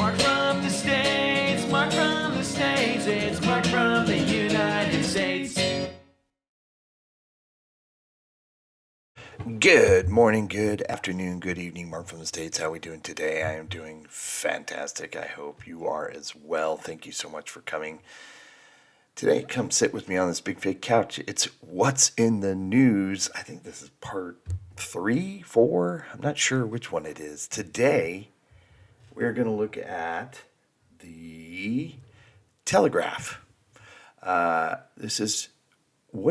Mark from the States, Mark from the States, it's Mark from the United States. Good morning, good afternoon, good evening, Mark from the States. How are we doing today? I am doing fantastic. I hope you are as well. Thank you so much for coming. Today, come sit with me on this big fake couch. It's What's in the News. I think this is part 3, 4. I'm not sure which one it is. Today, we're going to look at the Telegraph. What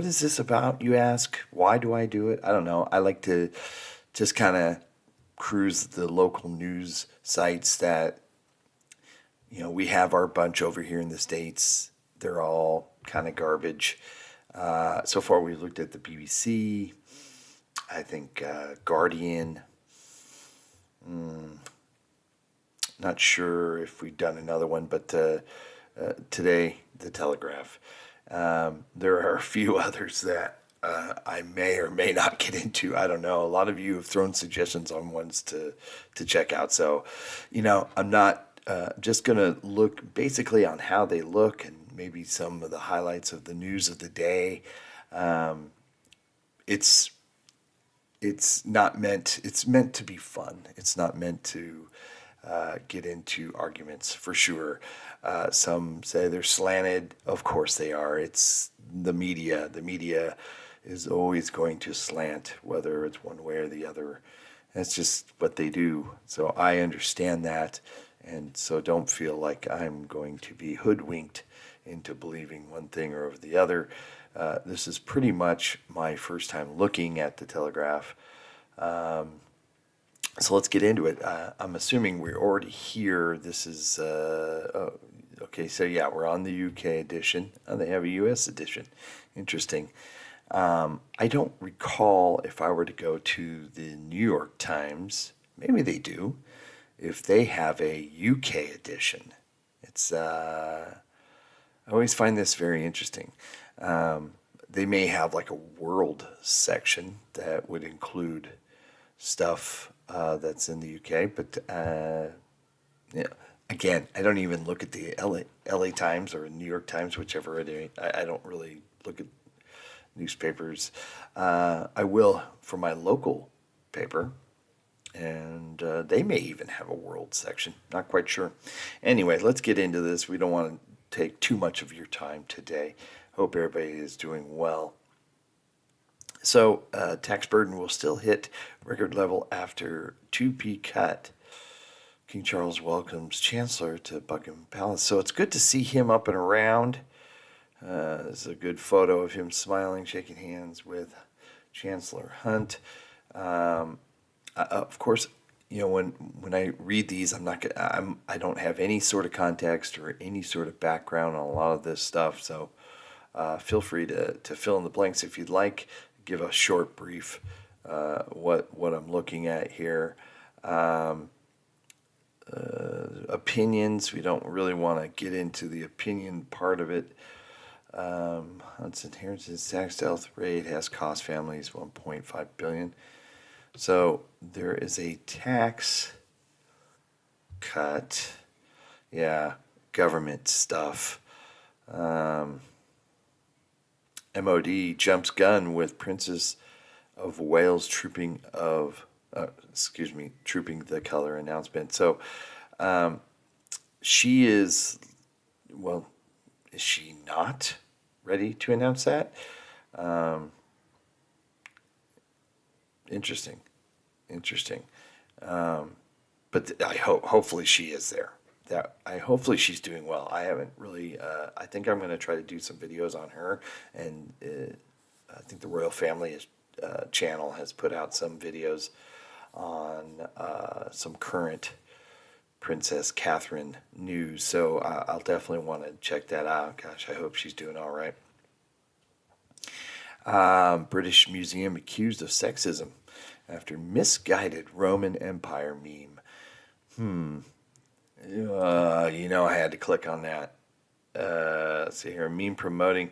is this about, you ask? Why do I do it? I don't know. I like to just kind of cruise the local news sites that, we have our bunch over here in the States. They're all kind of garbage. So far, we've looked at the BBC, I think Guardian. Not sure if we've done another one, but today, the Telegraph. There are a few others that I may or may not get into. I don't know. A lot of you have thrown suggestions on ones to check out. So, I'm not just going to look basically on how they look and maybe some of the highlights of the news of the day. It's not meant. It's meant to be fun. It's not meant to get into arguments, for sure. Some say they're slanted. Of course they are. It's the media. The media is always going to slant, whether it's one way or the other. That's just what they do. So I understand that. And so don't feel like I'm going to be hoodwinked into believing one thing or the other. This is pretty much my first time looking at the Telegraph. So let's get into it. I'm assuming we're already here. This is, okay, so yeah, we're on the UK edition. They have a US edition. Interesting. I don't recall if I were to go to the New York Times, maybe they do, if they have a UK edition. It's, I always find this very interesting. They may have like a world section that would include stuff that's in the UK, but again, I don't even look at the LA Times or New York Times, whichever it is. I don't really look at newspapers. I will for my local paper, and they may even have a world section. Not quite sure. Anyway, let's get into this. We don't want to take too much of your time today. Hope everybody is doing well. So tax burden will still hit record level after 2p cut. King Charles welcomes Chancellor to Buckingham Palace. So it's good to see him up and around. This is a good photo of him smiling, shaking hands with Chancellor Hunt. Of course, when I read these, I don't have any sort of context or any sort of background on a lot of this stuff. So feel free to fill in the blanks if you'd like. Give a short brief what I'm looking at here. Opinions, we don't really want to get into the opinion part of it. Hunt's inheritance tax death rate has cost families $1.5 billion. So there is a tax cut. Yeah, government stuff. MOD jumps gun with Princess of Wales trooping the color announcement. So she is, well, is she not ready to announce that? Interesting. But hopefully she is there. Hopefully she's doing well. I haven't really. I think I'm going to try to do some videos on her, and I think the royal family channel has put out some videos on some current Princess Catherine news. So I'll definitely want to check that out. Gosh, I hope she's doing all right. British Museum accused of sexism after misguided Roman Empire meme. I had to click on that. Let's see here. A meme promoting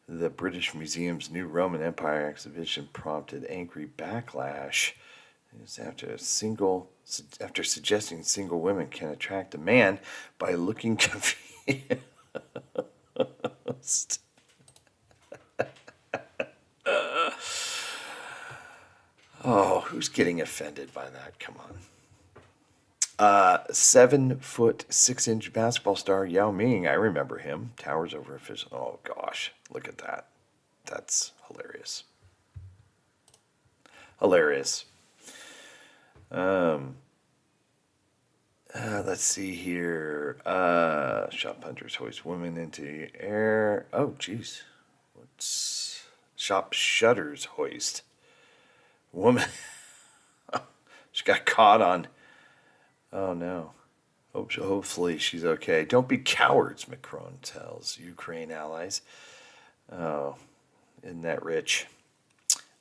the British Museum's new Roman Empire exhibition prompted angry backlash. It's after a single after suggesting single women can attract a man by looking confused. Oh, who's getting offended by that? Come on. 7'6" basketball star Yao Ming. I remember him. Towers over a fish. Oh gosh, look at that. That's hilarious. Hilarious. Let's see here. Shop hunters hoist women into the air. Oh, geez. What's shop shutters hoist woman? She got caught on. Oh no. Hopefully she's okay. Don't be cowards, Macron tells Ukraine allies. Oh, isn't that rich?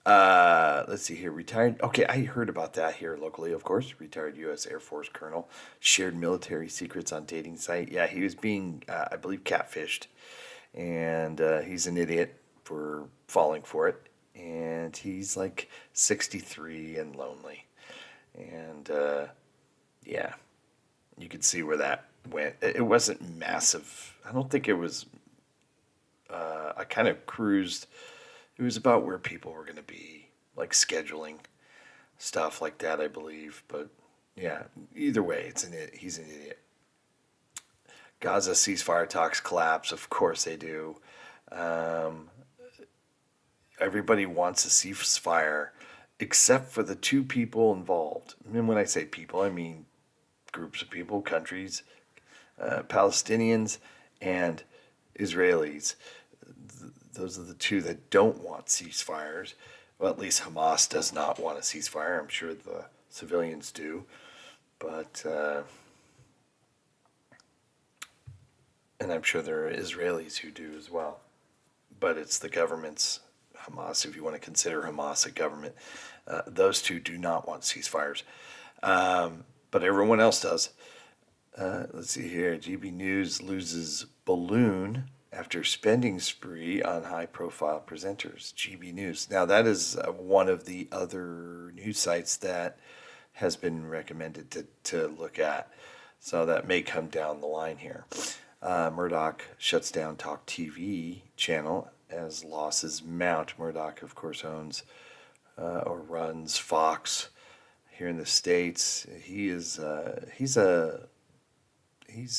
Let's see here. Retired. Okay, I heard about that here locally, of course. Retired U.S. Air Force colonel shared military secrets on dating site. Yeah, he was being, I believe, catfished, and he's an idiot for falling for it. And he's like 63 and lonely, and yeah, you could see where that went. It wasn't massive. I don't think it was. I kind of cruised. It was about where people were going to be, like scheduling stuff like that, I believe. But yeah, either way, he's an idiot. Gaza ceasefire talks collapse. Of course they do. Um, Everybody wants a ceasefire except for the two people involved. And when I say people, I mean groups of people, countries, Palestinians and Israelis. Those are the two that don't want ceasefires. Well, at least Hamas does not want a ceasefire. I'm sure the civilians do. But, and I'm sure there are Israelis who do as well. But it's the government's Hamas, if you want to consider Hamas a government. Those two do not want ceasefires. But everyone else does. Let's see here. GB News loses balloon after spending spree on high-profile presenters. GB News. Now, that is one of the other news sites that has been recommended to look at. So that may come down the line here. Murdoch shuts down Talk TV channel as losses mount. Murdoch, of course, owns or runs Fox here in the States. He's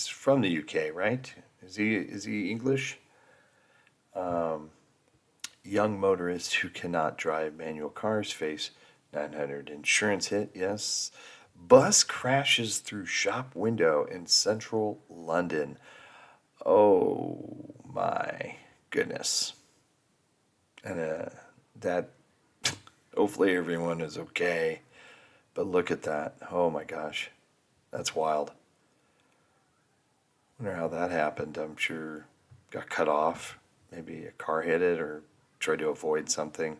from the UK, right? Is he English? Young motorists who cannot drive manual cars face 900 insurance hit. Yes. Bus crashes through shop window in central London. Oh my goodness. And that, hopefully everyone is okay. But look at that. Oh my gosh. That's wild. Wonder how that happened. I'm sure got cut off. Maybe a car hit it or tried to avoid something.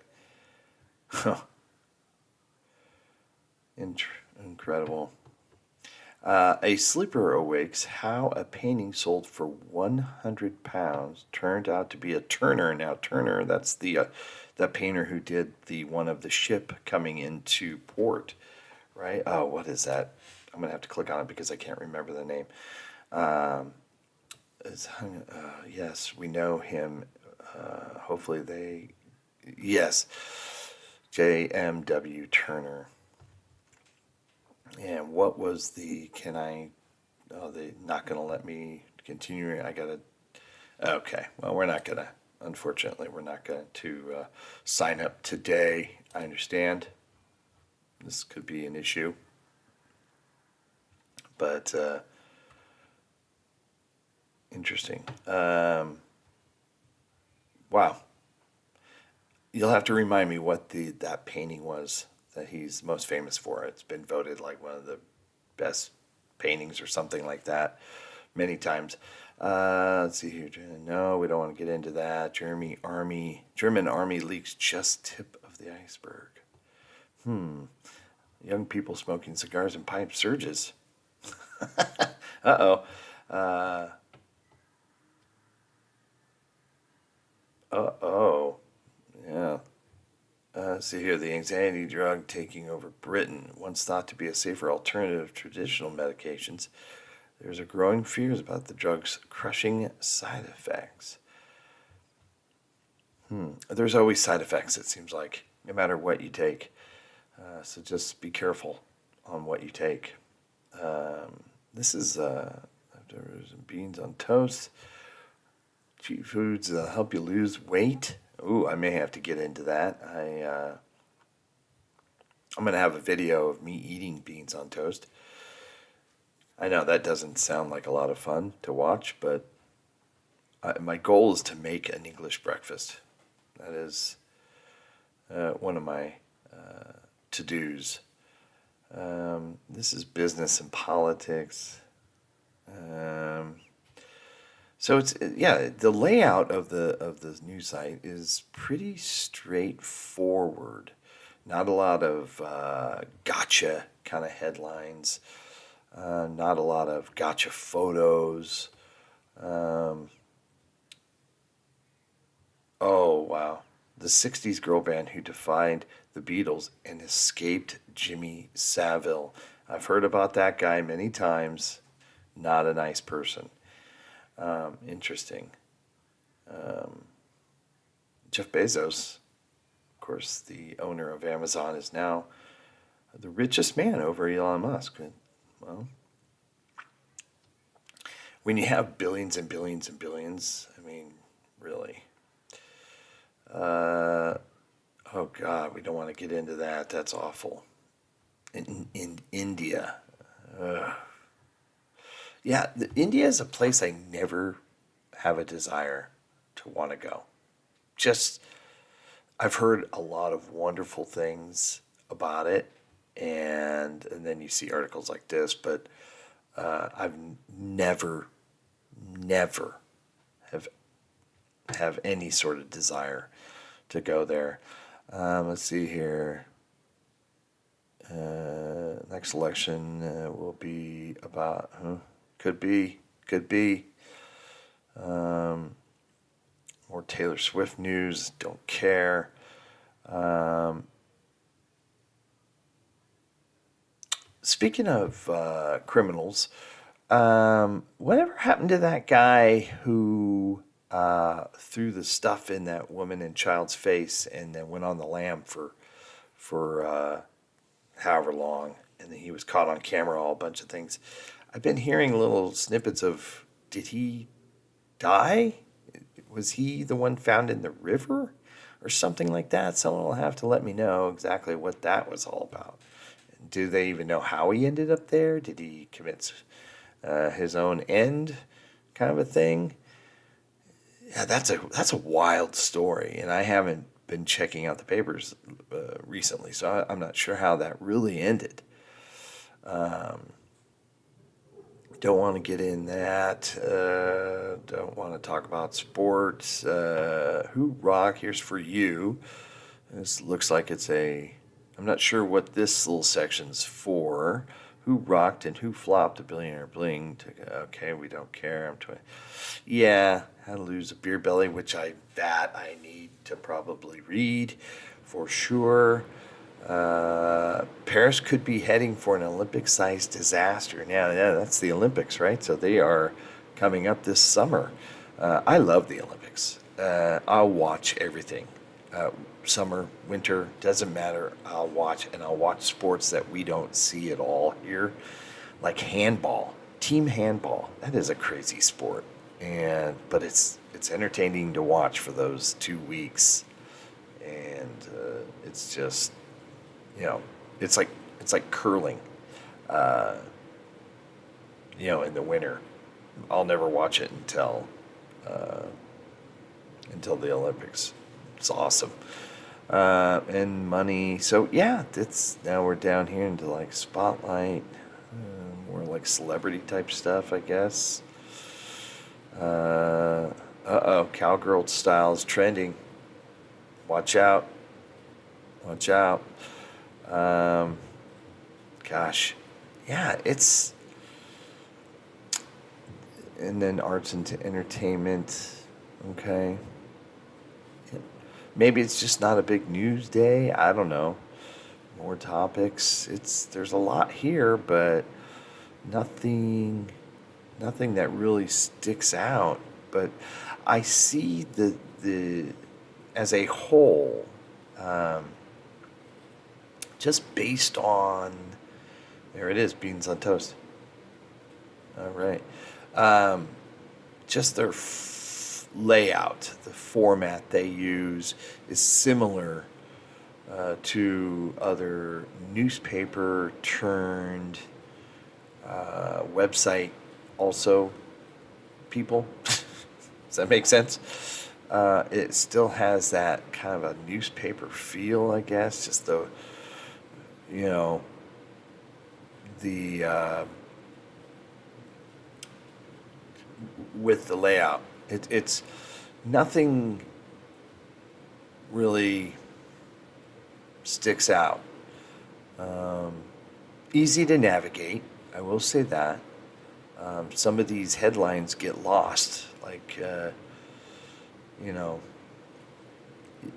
Incredible. A sleeper awakes how a painting sold for £100 turned out to be a Turner. Now Turner, that's the painter who did the one of the ship coming into port, right? Oh, what is that? I'm gonna have to click on it because I can't remember the name. Yes, we know him. Hopefully yes, JMW Turner. And what was they're not going to let me continue. Okay, well, unfortunately, we're not going to sign up today. I understand. This could be an issue. But, interesting. Wow. You'll have to remind me what that painting was that he's most famous for. It's been voted like one of the best paintings or something like that many times. Let's see here. No, we don't want to get into that. German army leaks just tip of the iceberg. Young people smoking cigars and pipe surges. Uh-oh. Uh-oh. Yeah. Let's see here. The anxiety drug taking over Britain, once thought to be a safer alternative to traditional medications. There's a growing fears about the drug's crushing side effects. There's always side effects, it seems like, no matter what you take. So just be careful on what you take. This is beans on toast. Cheap foods help you lose weight. Ooh, I may have to get into that. I'm going to have a video of me eating beans on toast. I know that doesn't sound like a lot of fun to watch, but my goal is to make an English breakfast. That is one of my to-dos. This is business and politics. So it's the layout of the news site is pretty straightforward. Not a lot of gotcha kind of headlines. Not a lot of gotcha photos. Oh, wow. The 60s girl band who defied the Beatles and escaped Jimmy Savile. I've heard about that guy many times. Not a nice person. Interesting. Jeff Bezos, of course, the owner of Amazon, is now the richest man over Elon Musk. Well, when you have billions and billions and billions, I mean, really. Oh God, we don't want to get into that. That's awful. In India. Yeah, India is a place I never have a desire to want to go. Just, I've heard a lot of wonderful things about it, and then you see articles like this, but I've never have any sort of desire to go there. Let's see here. Next election will be about, could be. More Taylor Swift news, don't care. Speaking of criminals, whatever happened to that guy who threw the stuff in that woman and child's face and then went on the lam for however long, and then he was caught on camera, all a bunch of things. I've been hearing little snippets of, did he die? Was he the one found in the river or something like that? Someone will have to let me know exactly what that was all about. Do they even know how he ended up there? Did he commit his own end, kind of a thing? Yeah, that's a wild story, and I haven't been checking out the papers recently, so I'm not sure how that really ended. Don't want to get in that. Don't want to talk about sports. Who rock? Here's for you. This looks like it's a... I'm not sure what this little section's for. Who rocked and who flopped a billionaire bling? Okay, we don't care. Yeah, how to lose a beer belly, which I need to probably read for sure. Paris could be heading for an Olympic-sized disaster. Now, yeah, that's the Olympics, right? So they are coming up this summer. I love the Olympics. I'll watch everything. Summer, winter, doesn't matter. I'll watch sports that we don't see at all here, like handball, team handball. That is a crazy sport, but it's entertaining to watch for those 2 weeks, and it's just, it's like curling, in the winter. I'll never watch it until the Olympics. It's awesome. And money. So yeah, now we're down here into like spotlight, more like celebrity type stuff, I guess. Cowgirl style is trending. Watch out. Gosh, yeah, it's. And then arts and entertainment. Okay. maybe it's just not a big news day. I don't know. More topics. There's a lot here, but nothing that really sticks out. But I see the as a whole, um, just based on, there it is, beans on toast. All right. Just their layout, the format they use is similar to other newspaper turned website also people. Does that make sense? It still has that kind of a newspaper feel, I guess. Just the, you know, the with the layout. It's nothing really sticks out. Easy to navigate, I will say that. Some of these headlines get lost, like you know,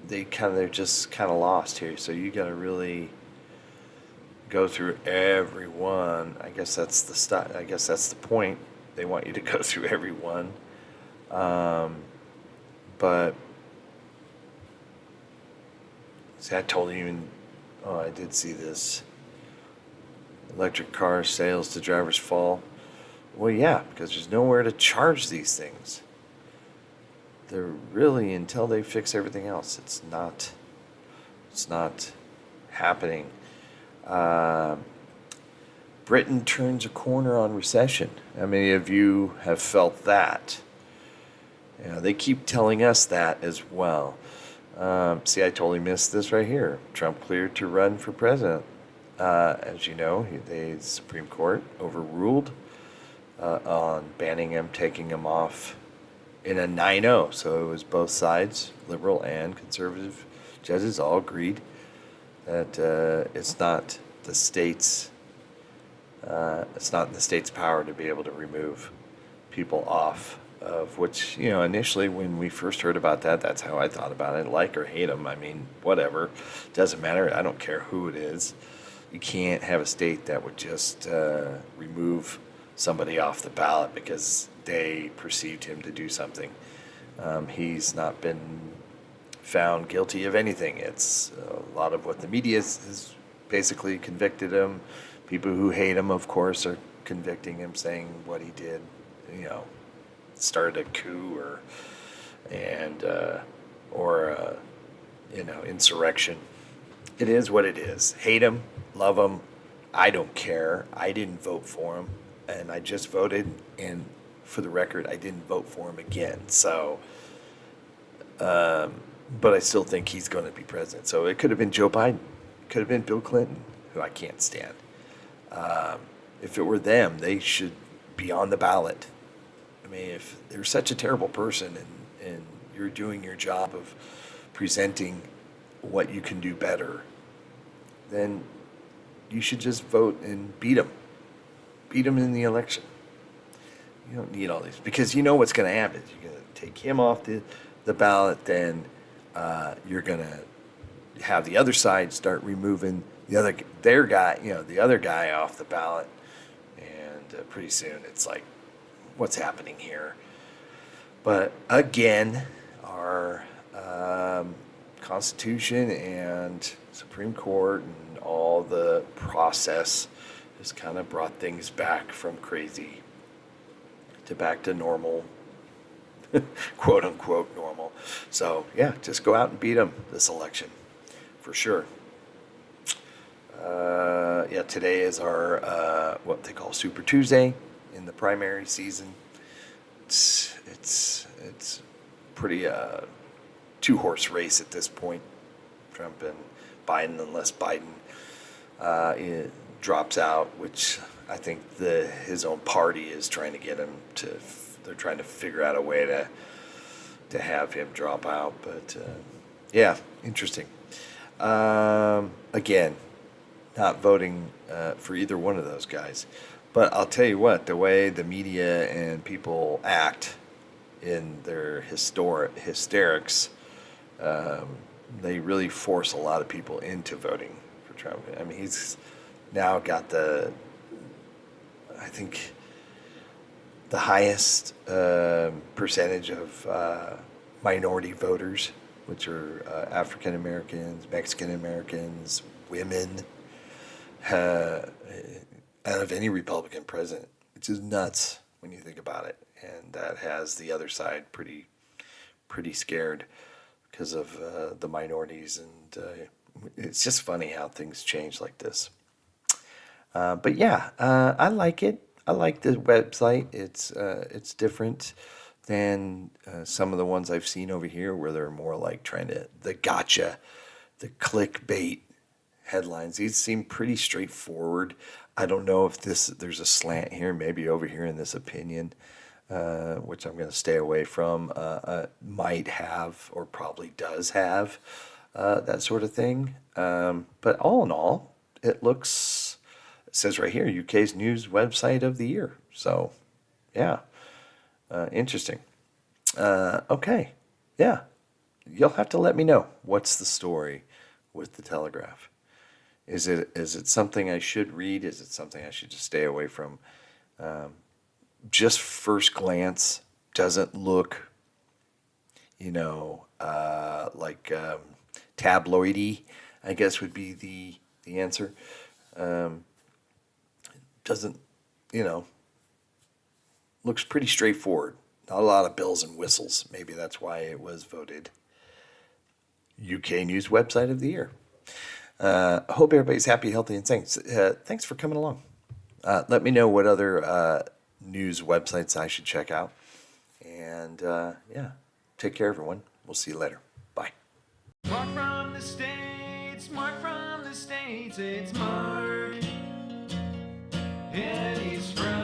they're just kind of lost here. So you got to really go through every one. I guess that's the point. They want you to go through every one. But see, I told you even. Oh, I did see this. Electric car sales to drivers fall. Well, yeah, because there's nowhere to charge these things. They're really, until they fix everything else, it's not happening. Britain turns a corner on recession. How many of you have felt that? You know, they keep telling us that as well. See, I totally missed this right here. Trump cleared to run for president. As you know, the Supreme Court overruled on banning him, taking him off in a 9-0. So it was both sides, liberal and conservative judges, all agreed that it's not the state's power to be able to remove people off of, which, you know, initially when we first heard about that, that's how I thought about it. Like or hate them, I mean, whatever, doesn't matter. I don't care who it is. You can't have a state that would just remove somebody off the ballot because they perceived him to do something. He's not been found guilty of anything. It's a lot of what the media has basically convicted him. People who hate him, of course, are convicting him, saying what he did, you know, started a coup or you know, insurrection. It is what it is. Hate him, love him. I don't care. I didn't vote for him, and I just voted. And for the record, I didn't vote for him again. So, but I still think he's going to be president. So it could have been Joe Biden, could have been Bill Clinton, who I can't stand. If it were them, they should be on the ballot. I mean, if they're such a terrible person and you're doing your job of presenting what you can do better, then you should just vote and beat them. Beat them in the election. You don't need all these, because you know what's going to happen. You're going to take him off the ballot, then you're going to have the other side start removing the other guy off the ballot, and pretty soon it's like, what's happening here? But again, our Constitution and Supreme Court and all the process has kind of brought things back from crazy to back to normal, quote unquote normal. So yeah, just go out and beat them this election, for sure. Yeah, today is our what they call Super Tuesday in the primary season. It's pretty two-horse race at this point. Trump and Biden, unless Biden drops out, which I think his own party is trying to get him to. They're trying to figure out a way to have him drop out. But yeah, interesting. Again, not voting for either one of those guys. But I'll tell you what, the way the media and people act in their hysterics, they really force a lot of people into voting for Trump. I mean, he's now got I think, the highest percentage of minority voters, which are African Americans, Mexican Americans, women, out of any Republican president, which is nuts when you think about it. And that has the other side pretty scared because of the minorities. And it's just funny how things change like this. But yeah, I like it. I like the website. It's different than some of the ones I've seen over here, where they're more like trying to the clickbait headlines. These seem pretty straightforward. I don't know if there's a slant here, maybe over here in this opinion, which I'm going to stay away from. Might have or probably does have that sort of thing. But all in all, it says right here, UK's news website of the year. So, yeah, interesting. Okay, yeah, you'll have to let me know what's the story with the Telegraph. Is it something I should read? Is it something I should just stay away from? Just first glance, doesn't look, like tabloidy, I guess would be the answer. Doesn't, looks pretty straightforward. Not a lot of bells and whistles. Maybe that's why it was voted UK News Website of the Year. I hope everybody's happy, healthy, and thanks. Thanks for coming along. Let me know what other news websites I should check out. And yeah, take care, everyone. We'll see you later. Bye. Mark from the States, Mark from the States, it's Mark. And he's from